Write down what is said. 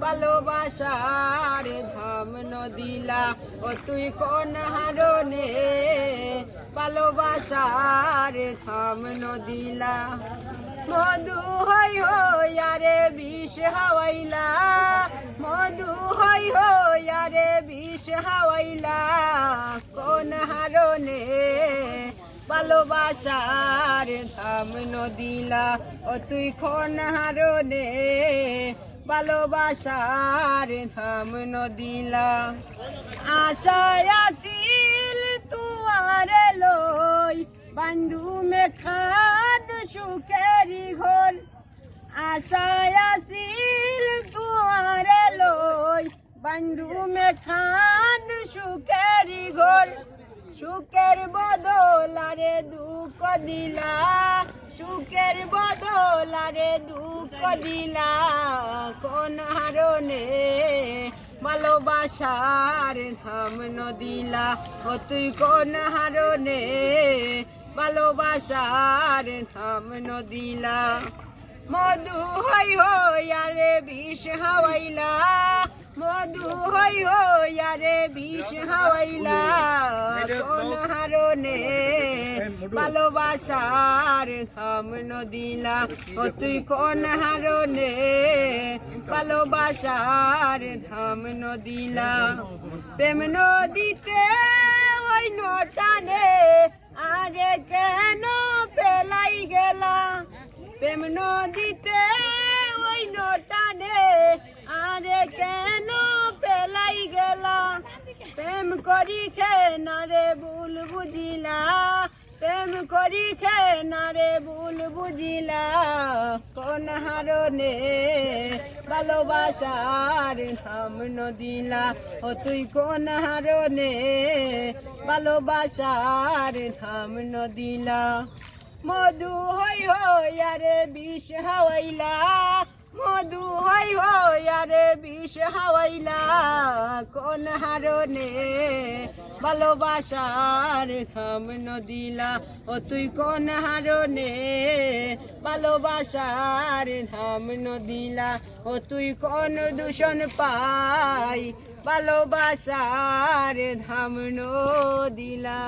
ভালোবাসার ধাম নদিলা ও তুই কোন হারনে ভালোবাসার ধাম নদিলা মধু হই আরে বিষ হাওয়াইলা মধু হই আরে বিষ হাওয়াইলা কোন হারনে ভালোবাসার ধাম নদিলা ও তুই কোন হারনে ভালোবাসার ধাম নদিলা আশায় আসিল তুয়ারে লই বন্ধু মে খান সুখেরি ঘর আশায় আসিল তুয়ারে লই বন্ধু মে খান সুখেরি ঘর সুখের বদলারে দুঃখ দিলা সুখের বদলারে দুঃখ দিলা কোন হারনে ভালোবাসার ধাম নদিলা ও তুই কোন হারনে ভালোবাসার ধাম নদিলা মধু হই আরে বিষ হাওয়াইলা মধু হই আরে বিষ হাওয়াইলা কোন হারনে ভালোবাসার ধাম নদিলা ও তুই কোন হারনে ভালোবাসার ধাম নদিলা প্রেম নদীতে ওই নটানে আরে কেন পেলাই গেলা প্রেম নদীতে ওই নটানে আরে কেন পেলাই গেলা প্রেম করি খে না রে ভুল বুঝিলা প্রেম করি খে না রে ভুল বুঝিলা কোন হারনে ভালোবাসার ধাম নদিলা ও তুই কোন হারনে ভালোবাসার ধাম নদিলা মধু হই আরে বিষ হাওয়াইলা মধু হই আরে বিষ হাওয়াইলা কোন হারনে ভালোবাসার ধাম নদিলা ও তুই কোন হারনে ভালোবাসার ধাম নদিলা ও তুই কোন দূষণ পাই ভালোবাসার ধাম নদিলা।